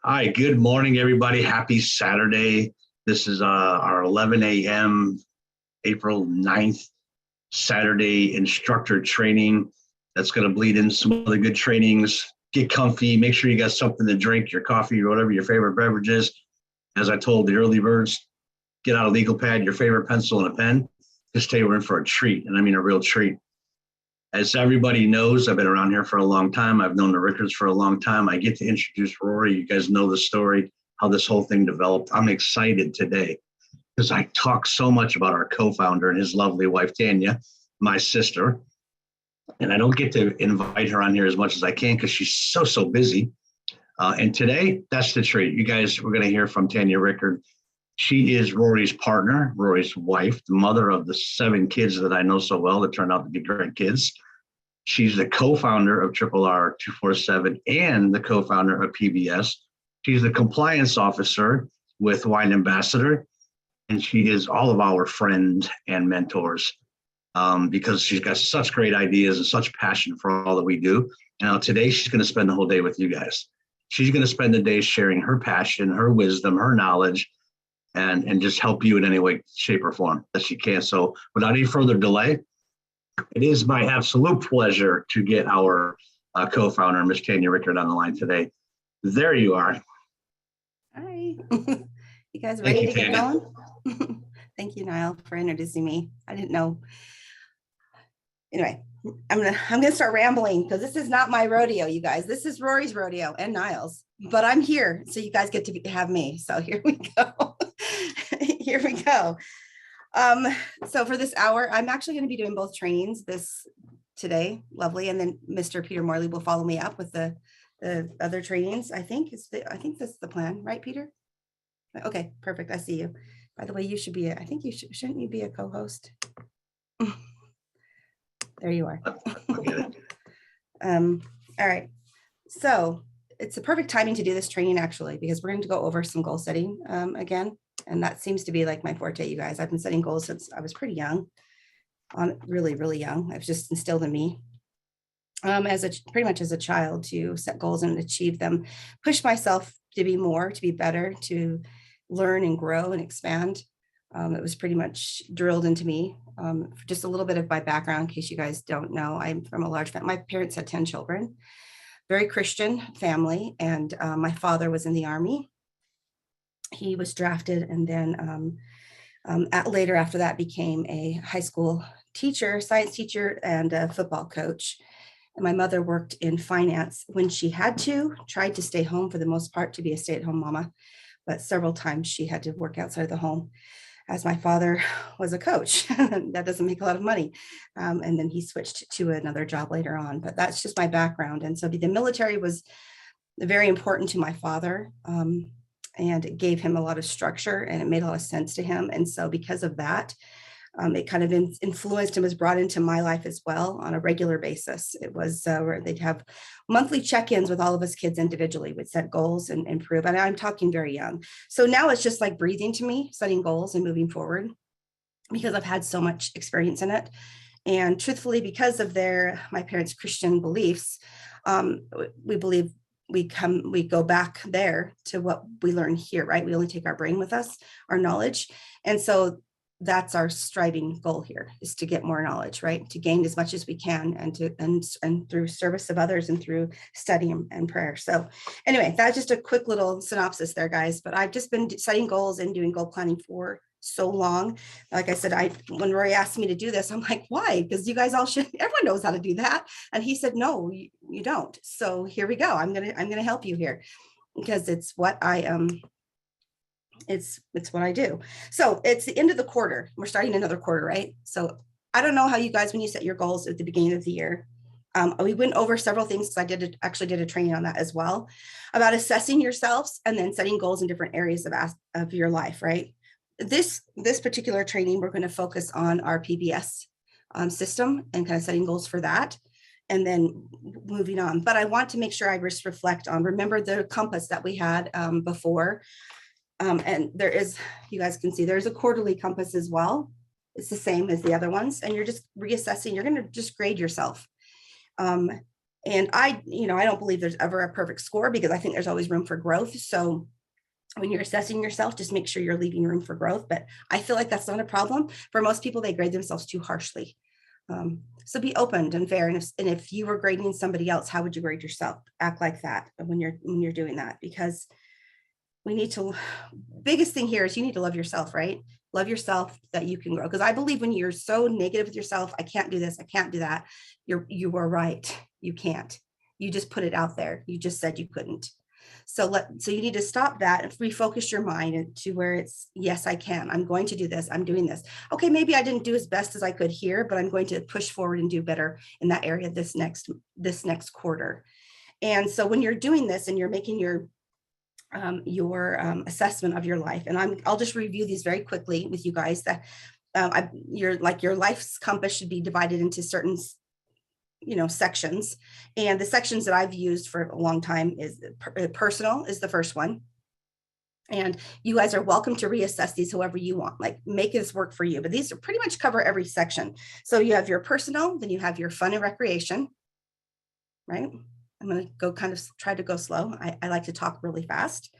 Hi, good morning, everybody. Happy Saturday. This is our 11 a.m. April 9th Saturday instructor training. That's going to bleed in some other good trainings. Get comfy. Make sure you got something to drink, your coffee or whatever your favorite beverage is. As I told the early birds, get out a legal pad, your favorite pencil and a pen. Just stay in for a treat, and I mean a real treat. As everybody knows, I've been around here for a long time. I've known the Rickards for a long time. I get to introduce Rory. You guys know the story, how this whole thing developed. I'm excited today because I talk so much about our co-founder and his lovely wife, Tanya, my sister. And I don't get to invite her on here as much as I can because she's so busy. And today, that's the treat. You guys, we're going to hear from Tanya Rickard. She is Rory's partner, Rory's wife, the mother of the 7 kids that I know so well that turned out to be great kids. She's the co-founder of RRR247 and the co-founder of PBS. She's the compliance officer with Wine Ambassador, and she is all of our friends and mentors because she's got such great ideas and such passion for all that we do. Now today, she's going to spend the whole day with you guys. She's going to spend the day sharing her passion, her wisdom, her knowledge, and just help you in any way, shape, or form that she can. So without any further delay, it is my absolute pleasure to get our co-founder, Ms. Tanya Rickard, on the line today. There you are. Hi. You guys ready to get going? Thank you, Niall, for introducing me. I didn't know. Anyway, I'm gonna start rambling because this is not my rodeo, you guys. This is Rory's rodeo and Niall's, but I'm here, so you guys get to have me. So here we go. Here we go. So for this hour, I'm actually going to be doing both trainings today, lovely, and then Mr. Peter Morley will follow me up with the other trainings. I think that's the plan, right, Peter? Okay, perfect. I see you. By the way, you should be. I think you shouldn't you be a co-host? There you are. All right. So it's the perfect timing to do this training actually, because we're going to go over some goal setting again. And that seems to be like my forte, you guys. I've been setting goals since I was pretty young, really young. It was just instilled in me pretty much as a child to set goals and achieve them, push myself to be more, to be better, to learn and grow and expand. It was pretty much drilled into me. Just a little bit of my background, in case you guys don't know, I'm from a large family. My parents had 10 children, very Christian family. And my father was in the Army. He was drafted and then later after that became a high school teacher, science teacher, and a football coach. And my mother worked in finance when she had to, tried to stay home for the most part to be a stay-at-home mama, but several times she had to work outside of the home as my father was a coach. That doesn't make a lot of money. And then he switched to another job later on, but that's just my background. And so the military was very important to my father. And it gave him a lot of structure and it made a lot of sense to him. And so because of that, it kind of influenced and was brought into my life as well on a regular basis. It was where they'd have monthly check-ins with all of us kids individually. We'd set goals and improve. And I'm talking very young. So now it's just like breathing to me, setting goals and moving forward because I've had so much experience in it. And truthfully, because of my parents' Christian beliefs, we believe we go back there to what we learn here, right? We only take our brain with us, our knowledge. And so that's our striving goal here, is to get more knowledge, right? To gain as much as we can and through service of others and through study and prayer. So anyway, that's just a quick little synopsis there, guys. But I've just been setting goals and doing goal planning for so long. Like I said, when Rory asked me to do this, I'm like, why? Because you guys everyone knows how to do that. And he said, no, you don't. So here we go. I'm gonna help you here because it's what it's what I do. So it's the end of the quarter. We're starting another quarter, right? So I don't know how you guys, when you set your goals at the beginning of the year, we went over several things because I actually did a training on that as well, about assessing yourselves and then setting goals in different areas of your life, right? This particular training, we're going to focus on our PBS system and kind of setting goals for that. And then moving on. But I want to make sure I just reflect on, remember the compass that we had before. And there is, you guys can see there's a quarterly compass as well. It's the same as the other ones. And you're just reassessing, you're going to just grade yourself. And I don't believe there's ever a perfect score because I think there's always room for growth. So when you're assessing yourself, just make sure you're leaving room for growth. But I feel like that's not a problem. For most people, they grade themselves too harshly. So be open and fair. And if you were grading somebody else, how would you grade yourself? Act like that when you're doing that, because biggest thing here is you need to love yourself, right? Love yourself that you can grow. Because I believe when you're so negative with yourself, I can't do this, I can't do that. You are right. You can't. You just put it out there. You just said you couldn't. So you need to stop that and refocus your mind to where it's, yes, I can. I'm going to do this. I'm doing this. Okay, maybe I didn't do as best as I could here, but I'm going to push forward and do better in that area this next quarter. And so when you're doing this and you're making your assessment of your life, and I'll just review these very quickly with you guys, that your life's compass should be divided into certain sections. And the sections that I've used for a long time is personal is the first one. And you guys are welcome to reassess these however you want, like make this work for you. But these are pretty much cover every section. So you have your personal, then you have your fun and recreation, right? I'm going to try to go slow. I like to talk really fast.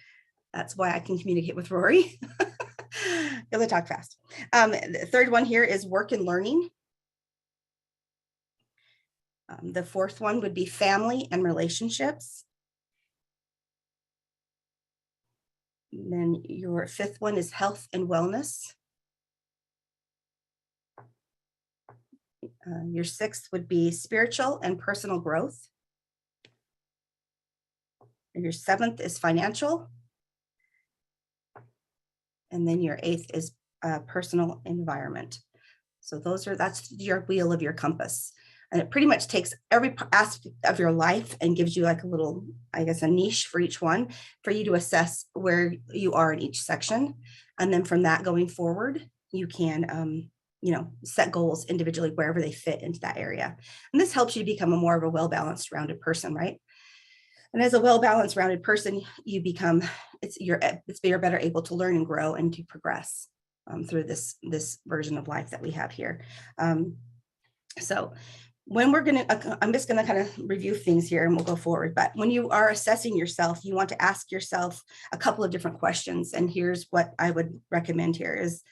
That's why I can communicate with Rory. Because I talk fast. The third one here is work and learning. The fourth one would be family and relationships. And then your fifth one is health and wellness. Your sixth would be spiritual and personal growth. And your seventh is financial. And then your eighth is personal environment. So that's your wheel of your compass. And it pretty much takes every aspect of your life and gives you like a little, I guess, a niche for each one for you to assess where you are in each section. And then from that going forward, you can, set goals individually wherever they fit into that area. And this helps you to become more of a well-balanced, rounded person, right? And as a well-balanced, rounded person, you're better able to learn and grow and to progress through this version of life that we have here. So when I'm just going to kind of review things here and we'll go forward. But when you are assessing yourself, you want to ask yourself a couple of different questions. And here's what I would recommend here is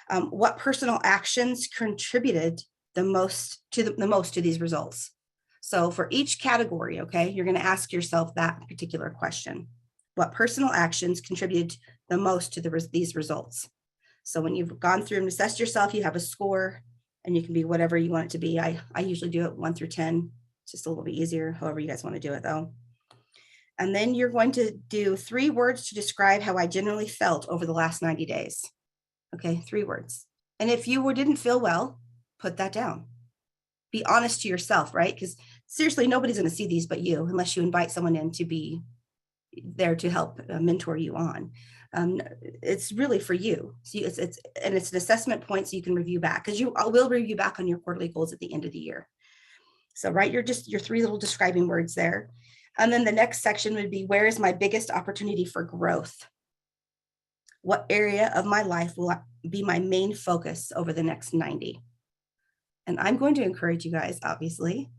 what personal actions contributed the most to these results? So for each category, okay, you're going to ask yourself that particular question. What personal actions contributed the most to these results? So when you've gone through and assessed yourself, you have a score. And you can be whatever you want it to be. I usually do it 1 through 10. It's just a little bit easier, however you guys want to do it though. And then you're going to do 3 words to describe how I generally felt over the last 90 days. Okay, 3 words. And if you didn't feel well, put that down. Be honest to yourself, right? Because seriously, nobody's going to see these but you, unless you invite someone in to be there to help mentor you on. It's really for you. So it's an assessment point so you can review back, because I will review back on your quarterly goals at the end of the year. So write your 3 little describing words there. And then the next section would be, where is my biggest opportunity for growth? What area of my life will be my main focus over the next 90? And I'm going to encourage you guys, obviously,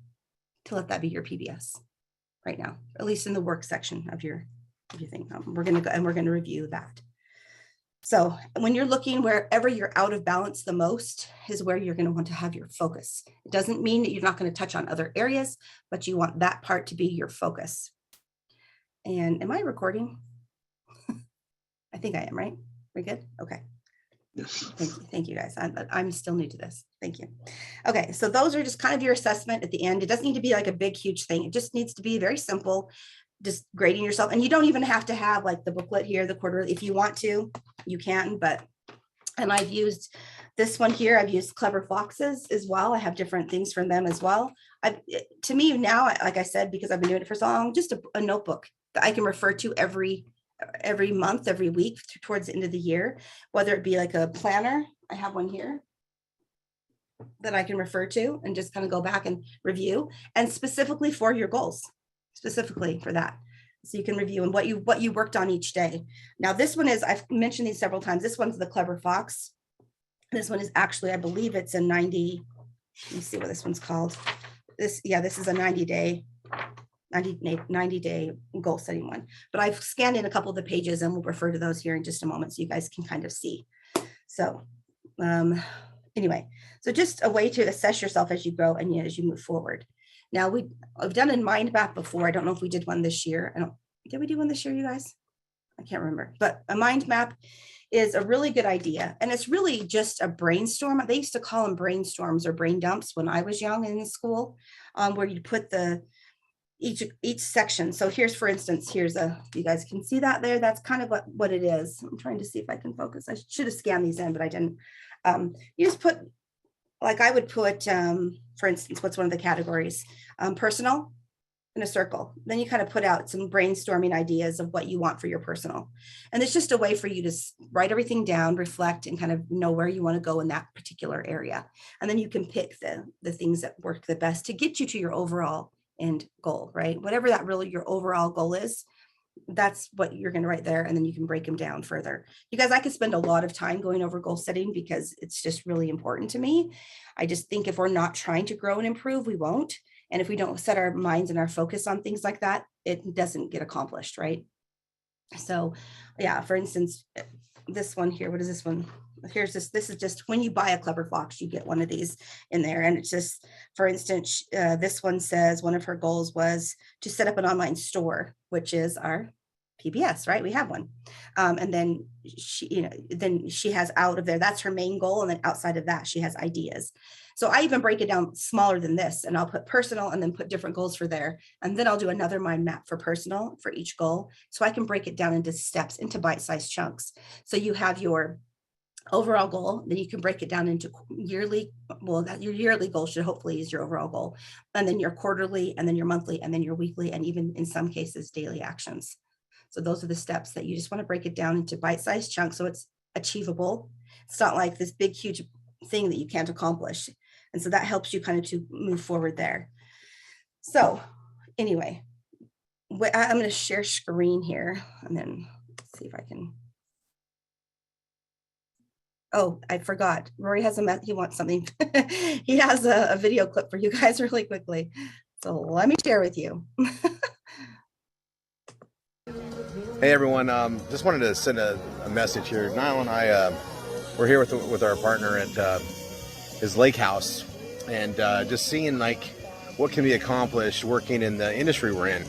to let that be your PBS right now, at least in the work section of your thing. We're going to go and we're going to review that. So when you're looking, wherever you're out of balance the most is where you're going to want to have your focus. It doesn't mean that you're not going to touch on other areas, but you want that part to be your focus. And am I recording? I think I am, right? We good? Okay. Yes. Thank you guys. I'm still new to this. Thank you. Okay, so those are just kind of your assessment at the end. It doesn't need to be like a big, huge thing. It just needs to be very simple, just grading yourself. And you don't even have to have like the booklet here, the quarterly. If you want to, you can. And I've used this one here. I've used Clever Foxes as well. I have different things from them as well. To me now, like I said, because I've been doing it for so long, just a notebook that I can refer to every month, every week towards the end of the year, whether it be like a planner. I have one here that I can refer to and just kind of go back and review, and specifically for your goals, specifically for that. So you can review and what you worked on each day. Now this one is, I've mentioned these several times. This one's the Clever Fox. This one is actually, I believe it's a 90, let me see what this one's called. This is a 90-day 90-day goal setting one. But I've scanned in a couple of the pages and we'll refer to those here in just a moment so you guys can kind of see. So anyway, so just a way to assess yourself as you grow and as you move forward. Now I've done a mind map before. I don't know if we did one this year. Did we do one this year, you guys? I can't remember, but a mind map is a really good idea. And it's really just a brainstorm. They used to call them brainstorms or brain dumps when I was young in school, where you put each section. So here's, for instance, you guys can see that there. That's kind of what it is. I'm trying to see if I can focus. I should have scanned these in, but I didn't. You just put, like I would put, for instance, what's one of the categories? Personal, in a circle. Then you kind of put out some brainstorming ideas of what you want for your personal. And it's just a way for you to write everything down, reflect, and kind of know where you want to go in that particular area. And then you can pick the things that work the best to get you to your overall end goal, right? Whatever that really your overall goal is, that's what you're going to write there. And then you can break them down further. You guys, I could spend a lot of time going over goal setting because it's just really important to me. I just think if we're not trying to grow and improve, we won't. And if we don't set our minds and our focus on things like that, it doesn't get accomplished, right? So yeah, for instance, this one here, what is this one? Here's this is just when you buy a Clever Fox, you get one of these in there. And it's just, for instance, this one says one of her goals was to set up an online store, which is our PBS, right? We have one. And then she has out of there, that's her main goal. And then outside of that, she has ideas. So I even break it down smaller than this, and I'll put personal and then put different goals for there. And then I'll do another mind map for personal for each goal. So I can break it down into steps, into bite-sized chunks. So you have your overall goal, then you can break it down into yearly. Well, your yearly goal should hopefully is your overall goal. And then your quarterly, and then your monthly, and then your weekly, and even in some cases, daily actions. So those are the steps that you just want to break it down into bite-sized chunks so it's achievable. It's not like this big, huge thing that you can't accomplish. And so that helps you kind of to move forward there. So anyway, I'm going to share screen here and then see if I can. Oh, I forgot. Rory has he wants something. He has a video clip for you guys really quickly. So let me share with you. Hey everyone, just wanted to send a message here. Niall and I, we're here with our partner at his lake house, and just seeing like what can be accomplished working in the industry we're in.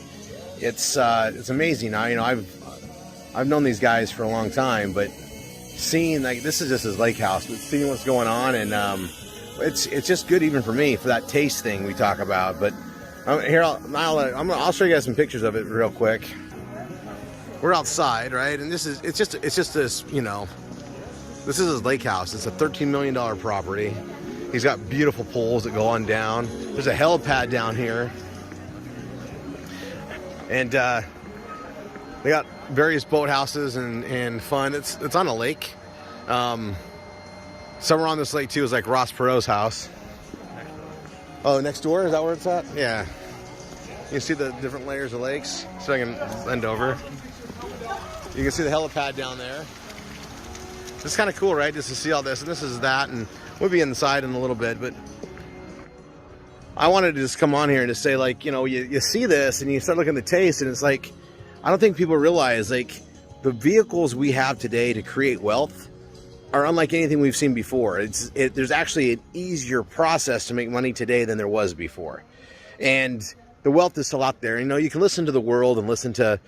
It's amazing. I've known these guys for a long time, but seeing like this is just his lake house, but seeing what's going on, and it's just good even for me for that taste thing we talk about. But here, I'll show you guys some pictures of it real quick. We're outside, right? And it's just this, you know, this is his lake house. It's a $13 million property. He's got beautiful poles that go on down. There's a helipad down here. And they got various boathouses and fun. It's on a lake. Somewhere on this lake too is like Ross Perot's house. Oh, next door? Is that where it's at? Yeah. You can see the different layers of lakes. So I can bend over. You can see the helipad down there. It's kind of cool, right? Just to see all this. And this is that. And we'll be inside in a little bit. But I wanted to just come on here and just say, like, you know, you see this and you start looking at the taste. And it's like, I don't think people realize, like, the vehicles we have today to create wealth are unlike anything we've seen before. There's actually an easier process to make money today than there was before. And the wealth is still out there. You know, you can listen to the world and listen to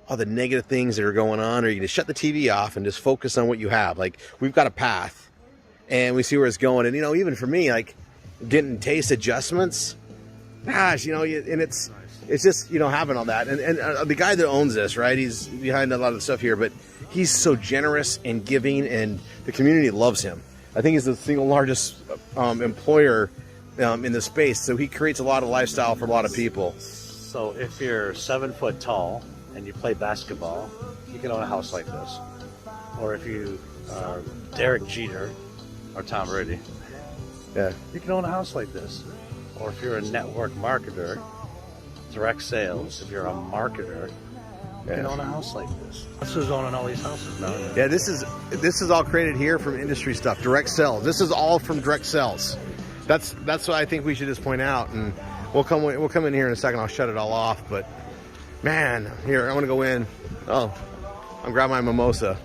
all the negative things that are going on, or you can just shut the TV off and just focus on what you have. Like, we've got a path and we see where it's going. And, you know, even for me, like getting taste adjustments, gosh, you know, and it's just, you know, having all that. And the guy that owns this, right, he's behind a lot of the stuff here, but he's so generous and giving, and the community loves him. I think he's the single largest employer in the space. So he creates a lot of lifestyle for a lot of people. So if you're 7 foot tall and you play basketball, you can own a house like this. Or if you are Derek Jeter or Tom Brady, Yeah. you can own a house like this. Or if you're a network marketer, direct sales, if you're a marketer, you can own a house like this. This is owning all these houses now. Yeah, this is all created here from industry stuff, direct sales. This is all from direct sales. That's what I think we should just point out. And We'll come in here in a second. I'll shut it all off. But man, here I want to go in. Oh, I'm grabbing my mimosa.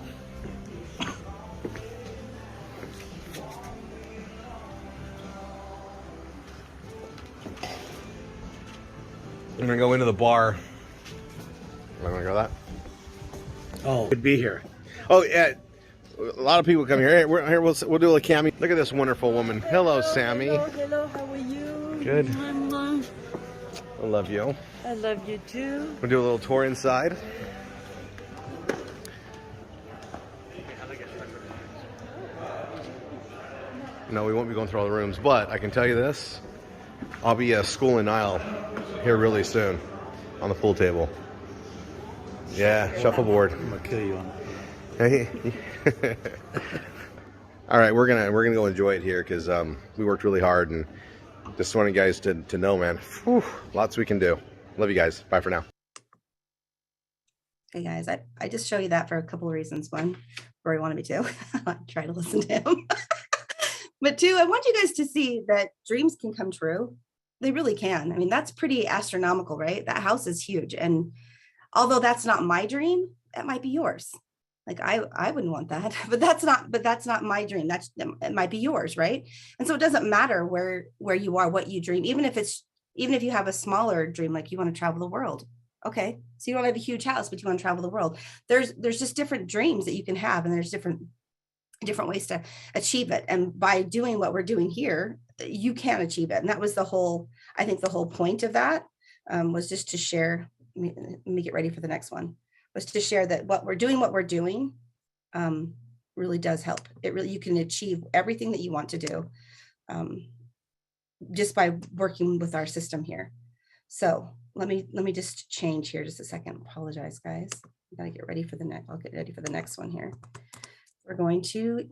I'm gonna go into the bar. Am I gonna go that? Oh, could be here. Oh yeah, a lot of people come here. Here we'll do a cami. Look at this wonderful woman. Hello, Sammy. Hello, how are you? Good. Mwah. I love you. I love you too. We'll do a little tour inside. No, we won't be going through all the rooms, but I can tell you this: I'll be schooling Niall here really soon on the pool table. Yeah, shuffleboard. I'm gonna kill you on it. All right, we're gonna go enjoy it here because we worked really hard and just wanted you guys to know, man. Whew, lots we can do. Love you guys. Bye for now. Hey guys, I just show you that for a couple of reasons. One, Rory wanted me to. I try to listen to him. But two, I want you guys to see that dreams can come true. They really can. I mean, that's pretty astronomical, right? That house is huge. And although that's not my dream, that might be yours. Like I wouldn't want that, but that's not my dream. It might be yours, right? And so it doesn't matter where you are, what you dream, even if you have a smaller dream, like you want to travel the world. Okay. So you don't have a huge house, but you want to travel the world. There's just different dreams that you can have, and there's different ways to achieve it. And by doing what we're doing here, you can achieve it. And that was the whole point of that, was just to share. Let me get ready for the next one. Was to share that what we're doing really does help. You can achieve everything that you want to do just by working with our system here. So let me just change here just a second. Apologize, guys. I gotta get ready for the next. I'll get ready for the next one here. We're going to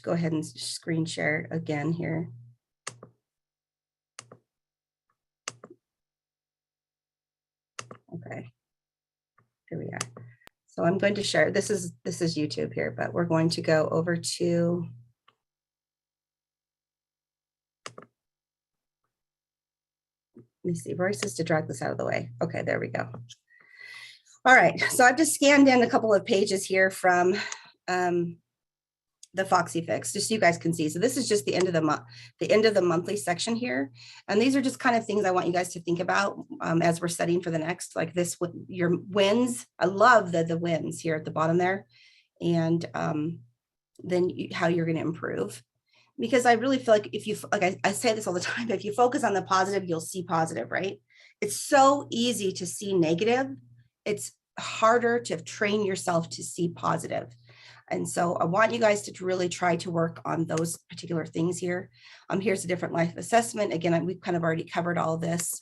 go ahead and screen share again here. Okay, here we are. So I'm going to share, this is YouTube here, but we're going to go over to, let me see, Rory says to drag this out of the way. Okay, there we go. All right, so I've just scanned in a couple of pages here from the Foxy Fix, just so you guys can see. So this is just the end of the monthly section here. And these are just kind of things I want you guys to think about as we're setting for the next, like this, your wins. I love the wins here at the bottom there. And then how you're going to improve. Because I really feel like if you, like I say this all the time, if you focus on the positive, you'll see positive, right? It's so easy to see negative. It's harder to train yourself to see positive. And so I want you guys to really try to work on those particular things here. Here's a different life assessment. Again, we've kind of already covered all this,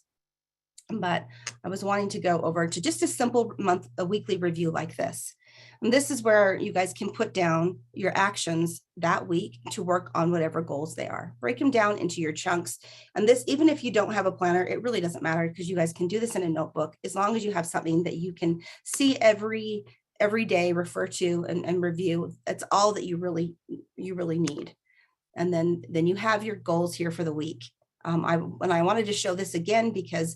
but I was wanting to go over to just a simple a weekly review like this. And this is where you guys can put down your actions that week to work on whatever goals they are. Break them down into your chunks. And this, even if you don't have a planner, it really doesn't matter because you guys can do this in a notebook as long as you have something that you can see every day, refer to and review. That's all that you really need. And then you have your goals here for the week. I wanted to show this again because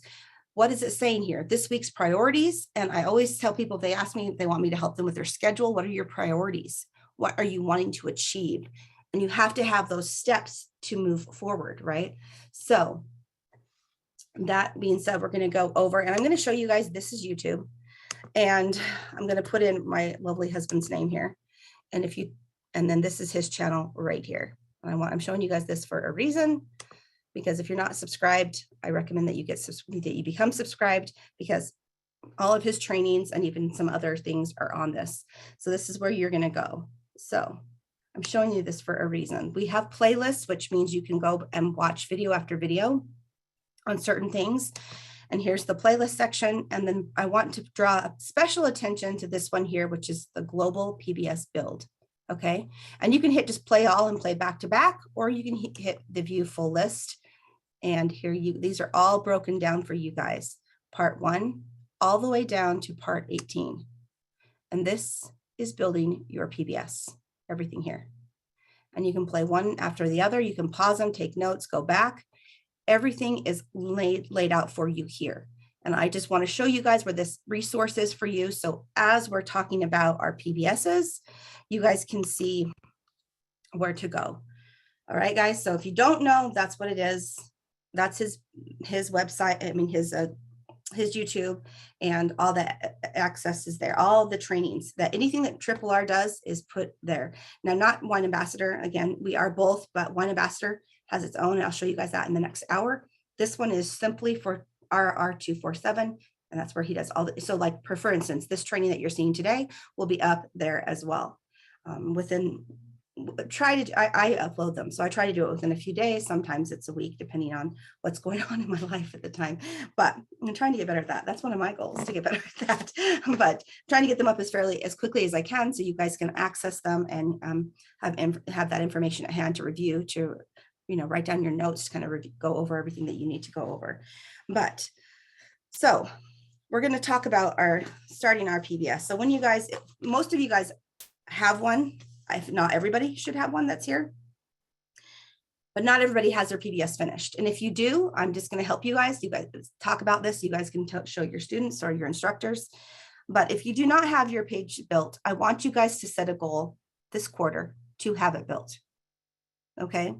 what is it saying here? This week's priorities. And I always tell people, if they ask me if they want me to help them with their schedule, what are your priorities? What are you wanting to achieve? And you have to have those steps to move forward, right? So that being said, we're going to go over, and I'm going to show you guys, this is YouTube. And I'm going to put in my lovely husband's name here. And then this is his channel right here. And I'm showing you guys this for a reason, because if you're not subscribed, I recommend that you become subscribed, because all of his trainings and even some other things are on this. So this is where you're going to go. So I'm showing you this for a reason. We have playlists, which means you can go and watch video after video on certain things. And here's the playlist section. And then I want to draw special attention to this one here, which is the global PBS build. Okay. And you can hit just play all and play back to back, or you can hit the view full list. And these are all broken down for you guys. Part 1, all the way down to part 18. And this is building your PBS, everything here. and you can play one after the other. You can pause them, take notes, go back. Everything is laid out for you here. And I just want to show you guys where this resource is for you. So as we're talking about our PBSs, you guys can see where to go. All right, guys. So if you don't know, that's what it is. That's his website. I mean, his YouTube, and all that access is there. All the trainings, that anything that RRR does is put there. Now, not Wine Ambassador. Again, we are both, but Wine Ambassador has its own. And I'll show you guys that in the next hour. This one is simply for RRR247, and that's where he does all the, so like for instance, this training that you're seeing today will be up there as well. I upload them, so I try to do it within a few days. Sometimes it's a week, depending on what's going on in my life at the time, but I'm trying to get better at that. That's one of my goals, to get better at that. But trying to get them up as quickly as I can, so you guys can access them and have that information at hand to review, to write down your notes, to kind of go over everything that you need to go over. But so we're going to talk about starting our PBS. So when most of you guys have one, if not everybody should have one that's here, but not everybody has their PBS finished. And if you do, I'm just going to help you guys. You guys talk about this. You guys can show your students or your instructors. But if you do not have your page built, I want you guys to set a goal this quarter to have it built. Okay.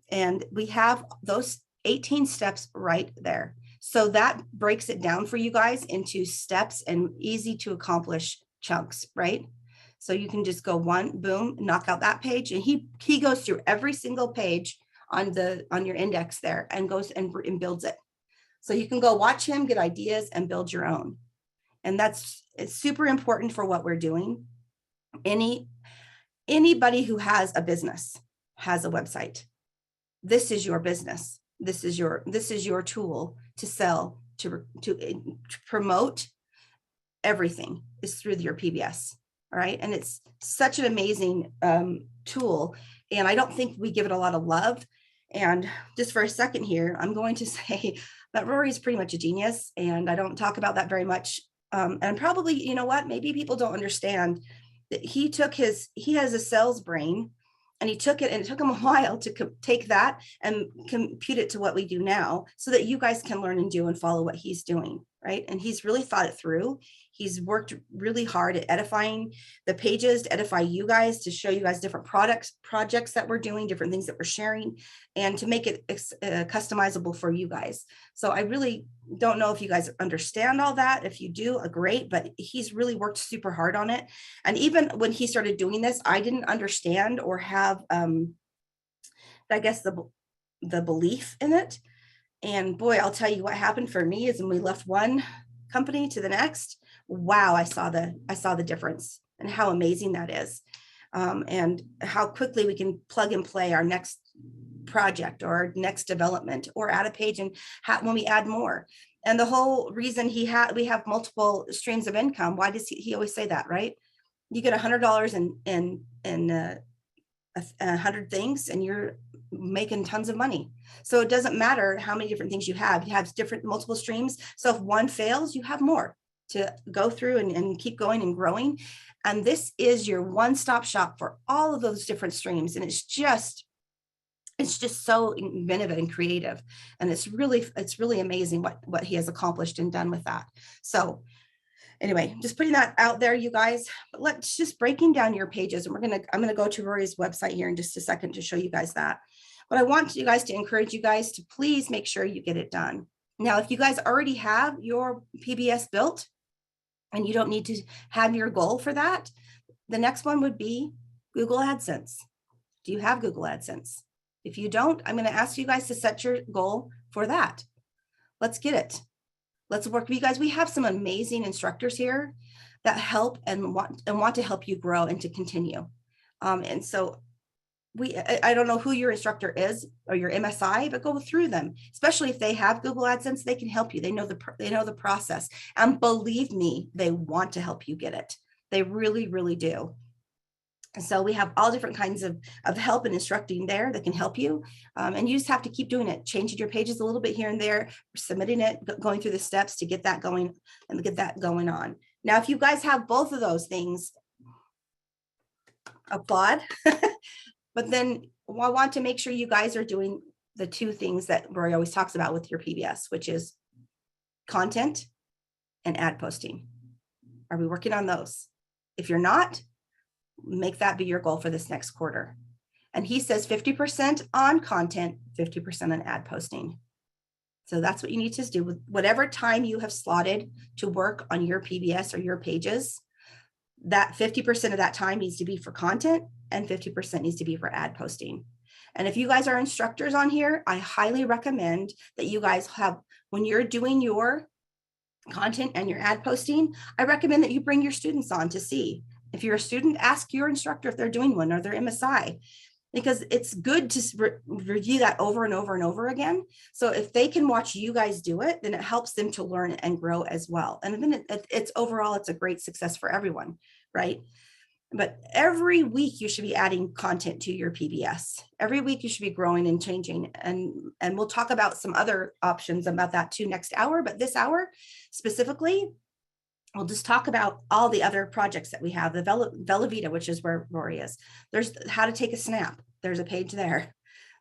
And we have those 18 steps right there. So that breaks it down for you guys into steps and easy to accomplish chunks, right? So you can just go one, boom, knock out that page. And he goes through every single page on your index there and goes and builds it. So you can go watch him, get ideas, and build your own. And it's super important for what we're doing. Anybody who has a business has a website. This is your business. This is your tool to sell, to promote. Everything is through your PBS. All right. And it's such an amazing tool. And I don't think we give it a lot of love. And just for a second here, I'm going to say that Rory is pretty much a genius. And I don't talk about that very much. And probably, you know what, maybe people don't understand that he has a sales brain, and he took it, and it took him a while to take that and compute it to what we do now, so that you guys can learn and do and follow what he's doing, right? And he's really thought it through. He's worked really hard at edifying the pages, to edify you guys, to show you guys different projects that we're doing, different things that we're sharing, and to make it customizable for you guys. So I really don't know if you guys understand all that. If you do, great, but he's really worked super hard on it. And even when he started doing this, I didn't understand or have, I guess, the belief in it. And boy, I'll tell you what happened for me is when we left one company to the next, wow, I saw the difference and how amazing that is. And how quickly we can plug and play our next project or our next development, or add a page and when we add more. And the whole reason we have multiple streams of income. Why does he always say that, right? You get $100 in 100 things, and you're making tons of money. So it doesn't matter how many different things you have. You have multiple streams. So if one fails, you have more to go through and keep going and growing. And this is your one-stop shop for all of those different streams. And it's just so inventive and creative. And it's really amazing what he has accomplished and done with that. So anyway, just putting that out there, you guys. But let's just breaking down your pages. And I'm going to go to Rory's website here in just a second to show you guys that. But I want you guys to encourage you guys to please make sure you get it done. Now, if you guys already have your PBS built and you don't need to have your goal for that, the next one would be Google AdSense. Do you have Google AdSense? If you don't, I'm going to ask you guys to set your goal for that. Let's get it. Let's work with you guys. We have some amazing instructors here that help and want to help you grow and to continue. And so I don't know who your instructor is or your MSI, but go through them, especially if they have Google AdSense. They can help you. They know the process, and believe me, they want to help you get it. They really, really do. And so we have all different kinds of help and instructing there that can help you. And you just have to keep doing it, changing your pages a little bit here and there, submitting it, going through the steps to get that going and get that going on. Now, if you guys have both of those things, applaud. But then I want to make sure you guys are doing the two things that Rory always talks about with your PBS, which is content and ad posting. Are we working on those? If you're not, make that be your goal for this next quarter. And he says 50% on content, 50% on ad posting. So that's what you need to do with whatever time you have slotted to work on your PBS or your pages. That 50% of that time needs to be for content and 50% needs to be for ad posting. And if you guys are instructors on here, I highly recommend that you guys have, when you're doing your content and your ad posting, I recommend that you bring your students on to see. If you're a student, ask your instructor if they're doing one or their MSI, because it's good to review that over and over and over again. So if they can watch you guys do it, then it helps them to learn and grow as well. And then it's overall, it's a great success for everyone, right? But every week you should be adding content to your PBS. Every week you should be growing and changing. And we'll talk about some other options about that too next hour. But this hour specifically, we'll just talk about all the other projects that we have. The Velavita, which is where Rory is. There's how to take a snap. There's a page there.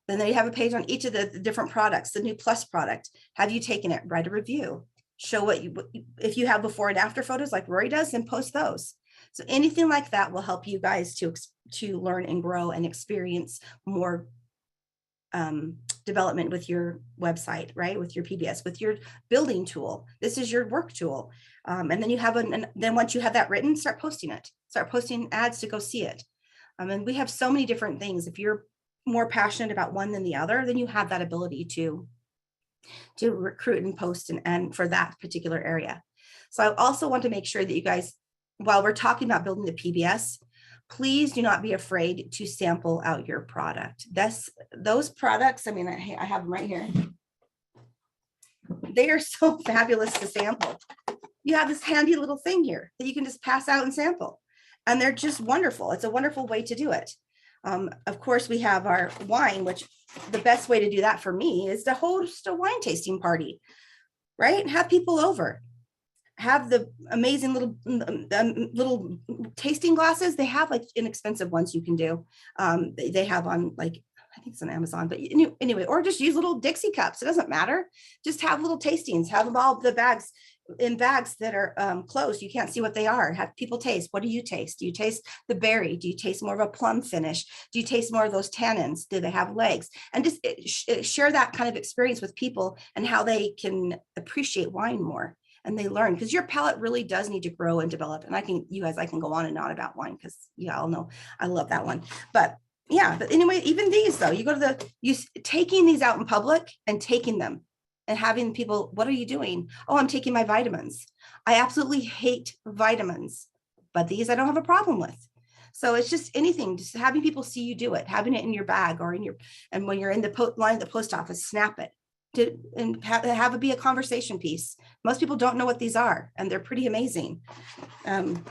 Then they have a page on each of the different products. The new Plus product. Have you taken it? Write a review. Show what you, if you have before and after photos like Rory does, then post those. So anything like that will help you guys to learn and grow and experience more development with your website, right? With your PBS, with your building tool. This is your work tool. And then you have then once you have that written, start posting it. Start posting ads to go see it. And we have so many different things. If you're more passionate about one than the other, then you have that ability to recruit and post and for that particular area. So I also want to make sure that you guys, while we're talking about building the PBS, please do not be afraid to sample out your product. Those products, I mean, I have them right here. They are so fabulous to sample. You have this handy little thing here that you can just pass out and sample. And they're just wonderful. It's a wonderful way to do it. Of course, we have our wine, which the best way to do that for me is to host a wine tasting party, right? Have people over. Have the amazing little tasting glasses. They have like inexpensive ones you can do. They have on like, I think it's on Amazon, but anyway, or just use little Dixie cups. It doesn't matter. Just have little tastings, have them all the bags in bags that are closed. You can't see what they are. Have people taste. What do you taste? Do you taste the berry? Do you taste more of a plum finish? Do you taste more of those tannins? Do they have legs? And just share that kind of experience with people and how they can appreciate wine more. And they learn, because your palate really does need to grow and develop. And I can go on and on about wine because you all know I love that one. But yeah, but anyway, even these though, you go to taking these out in public and taking them and having people, what are you doing? Oh, I'm taking my vitamins. I absolutely hate vitamins, but these I don't have a problem with. So it's just anything, just having people see you do it, having it in your bag or and when you're in the line at the post office, snap it. And have it be a conversation piece. Most people don't know what these are, and they're pretty amazing. On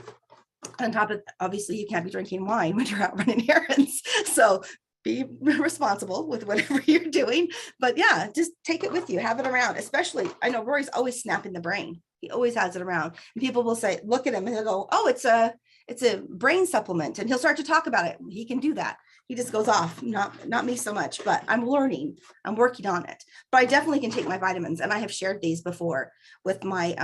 top of, obviously, you can't be drinking wine when you're out running errands. So be responsible with whatever you're doing. But yeah, just take it with you, have it around. Especially, I know Rory's always snapping the brain. He always has it around. And people will say, look at him, and they'll go, oh, it's a brain supplement. And he'll start to talk about it. He can do that. He just goes off, not me so much, but I'm learning, I'm working on it. But I definitely can take my vitamins. And I have shared these before with my,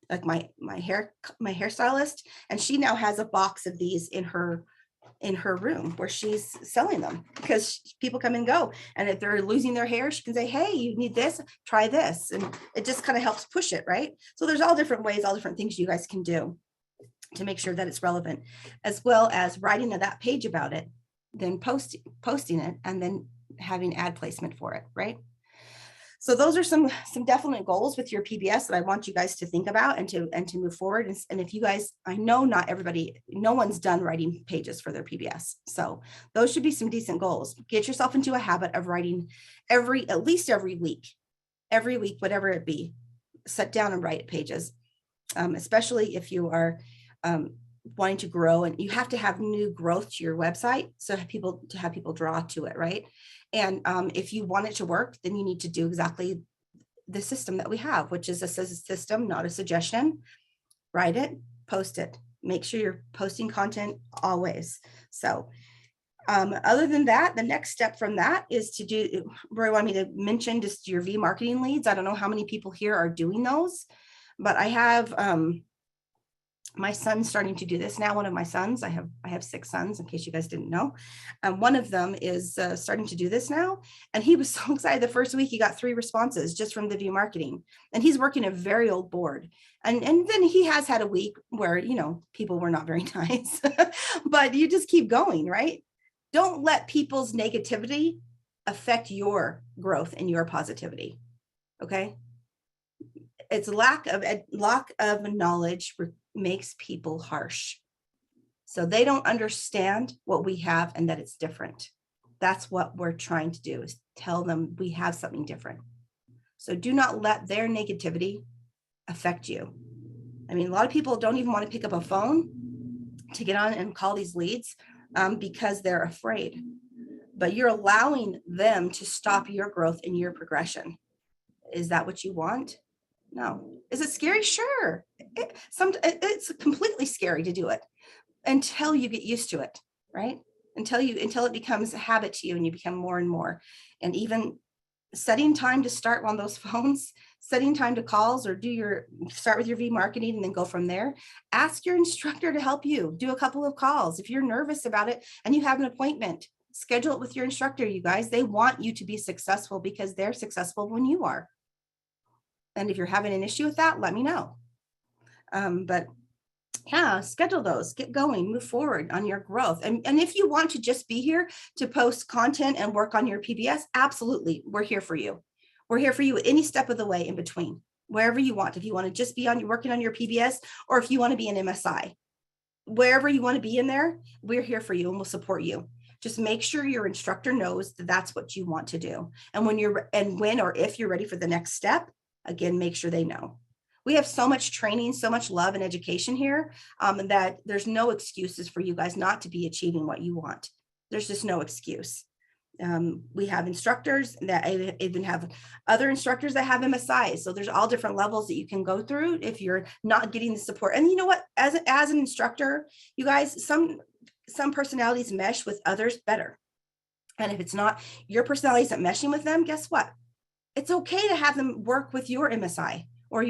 like my hairstylist. And she now has a box of these in her room where she's selling them because people come and go. And if they're losing their hair, she can say, hey, you need this, try this. And it just kind of helps push it, right? So there's all different ways, all different things you guys can do to make sure that it's relevant, as well as writing that page about it, then posting it, and then having ad placement for it, right? So those are some definite goals with your PBS that I want you guys to think about and to move forward. And if you guys, I know no one's done writing pages for their PBS. So those should be some decent goals. Get yourself into a habit of writing at least every week, whatever it be, sit down and write pages, especially if you are wanting to grow, and you have to have new growth to your website. So have people draw to it, right? And if you want it to work, then you need to do exactly the system that we have, which is a system, not a suggestion. Write it, post it, make sure you're posting content always. So Other than that, the next step from that is to do, Rory wanted me to mention just your V marketing leads. I don't know how many people here are doing those, but I have my son's starting to do this now. One of my sons, I have 6 sons, in case you guys didn't know. One of them is starting to do this now. And he was so excited. The first week he got 3 responses just from the view marketing. And he's working a very old board. And then he has had a week where, you know, people were not very nice, but you just keep going, right? Don't let people's negativity affect your growth and your positivity. Okay. It's lack of knowledge makes people harsh. So they don't understand what we have and that it's different. That's what we're trying to do, is tell them we have something different. So do not let their negativity affect you. I mean, a lot of people don't even want to pick up a phone to get on and call these leads because they're afraid. But you're allowing them to stop your growth and your progression. Is that what you want? No. Is it scary? Sure. It's completely scary to do it until you get used to it, right? Until it becomes a habit to you and you become more and more. And even setting time to start on those phones, setting time to calls, or start with your V marketing and then go from there. Ask your instructor to help you do a couple of calls. If you're nervous about it and you have an appointment, schedule it with your instructor, you guys. They want you to be successful because they're successful when you are. And if you're having an issue with that, let me know. But yeah, schedule those, get going, move forward on your growth. And if you want to just be here to post content and work on your PBS, absolutely. We're here for you. We're here for you any step of the way in between, wherever you want. If you want to just be working on your PBS, or if you want to be an MSI, wherever you want to be in there, we're here for you and we'll support you. Just make sure your instructor knows that that's what you want to do. And when or if you're ready for the next step, again, make sure they know. We have so much training, so much love and education here that there's no excuses for you guys not to be achieving what you want. There's just no excuse. We have instructors that even have other instructors that have MSIs. So there's all different levels that you can go through if you're not getting the support. And you know what, as an instructor, you guys, some personalities mesh with others better. And if it's not, your personality isn't meshing with them, guess what? It's okay to have them work with your MSI, or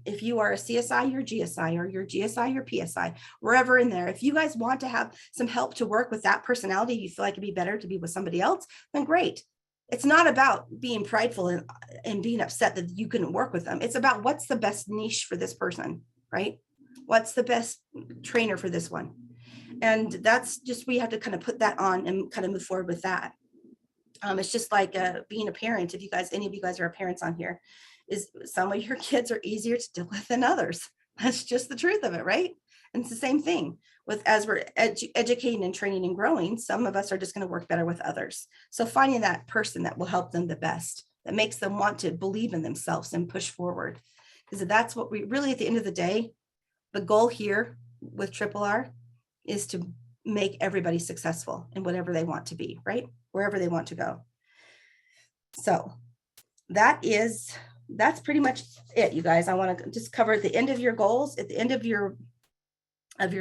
if you are a CSI, your GSI, or your GSI, your PSI, wherever in there. If you guys want to have some help to work with that personality, you feel like it'd be better to be with somebody else, then great. It's not about being prideful and being upset that you couldn't work with them. It's about what's the best niche for this person, right? What's the best trainer for this one? And that's just, we have to kind of put that on and kind of move forward with that. It's just like being a parent. If any of you guys are parents on here, is some of your kids are easier to deal with than others. That's just the truth of it, right? And it's the same thing with, as we're educating and training and growing, some of us are just going to work better with others. So finding that person that will help them the best, that makes them want to believe in themselves and push forward. Because that's what we really, at the end of the day, the goal here with RRR is to make everybody successful in whatever they want to be, right? Wherever they want to go. So that's pretty much it, you guys. I want to just cover at the end of your goals, at the end of your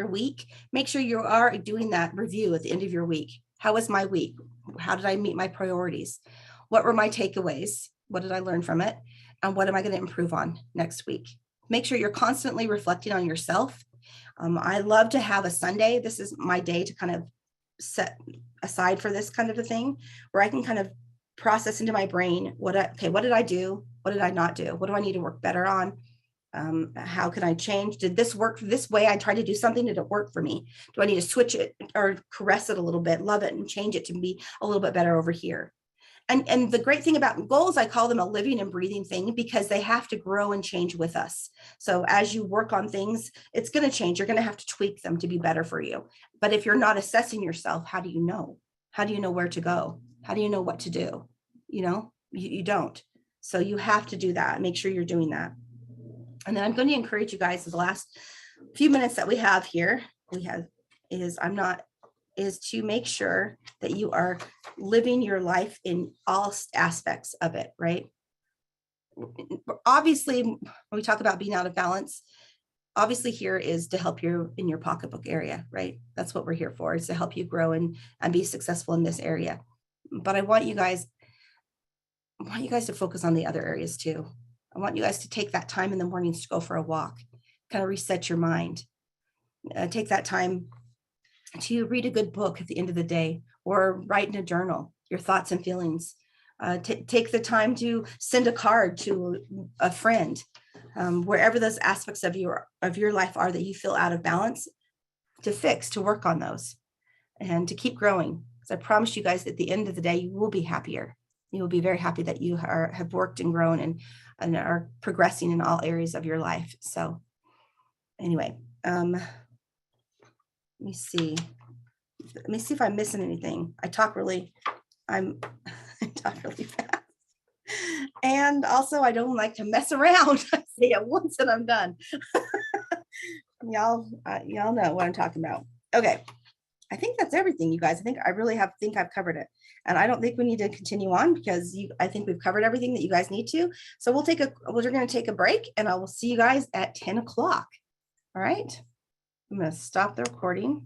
week. Make sure you are doing that review at the end of your week. How was my week? How did I meet my priorities? What were my takeaways? What did I learn from it? And what am I going to improve on next week? Make sure you're constantly reflecting on yourself. I love to have a Sunday. This is my day to kind of set aside for this kind of a thing, where I can kind of process into my brain, what did I do? What did I not do? What do I need to work better on? How can I change? Did this work this way? I tried to do something. Did it work for me? Do I need to switch it or caress it a little bit, love it, and change it to be a little bit better over here? And the great thing about goals, I call them a living and breathing thing, because they have to grow and change with us. So as you work on things, it's going to change. You're going to have to tweak them to be better for you. But if you're not assessing yourself, how do you know? How do you know where to go? How do you know what to do? You don't. So you have to do that. Make sure you're doing that. And then I'm going to encourage you guys, the last few minutes that we have here, is to make sure that you are living your life in all aspects of it, right? Obviously, when we talk about being out of balance, obviously here is to help you in your pocketbook area, right? That's what we're here for, is to help you grow and be successful in this area. But I want you guys to focus on the other areas too. I want you guys to take that time in the mornings to go for a walk, kind of reset your mind. Take that time to read a good book at the end of the day, or write in a journal your thoughts and feelings. Take the time to send a card to a friend, wherever those aspects of your life are that you feel out of balance, to fix, to work on those, and to keep growing. Because I promise you guys, at the end of the day, you will be happier. You will be very happy that you have worked and grown and are progressing in all areas of your life. So anyway, let me see if I'm missing anything. I talk really fast. And also, I don't like to mess around. I say it once and I'm done. Y'all know what I'm talking about. Okay. I think that's everything, you guys. I think I've covered it. And I don't think we need to continue on, because I think we've covered everything that you guys need to. So we're going to take a break, and I will see you guys at 10 o'clock. All right. I'm going to stop the recording.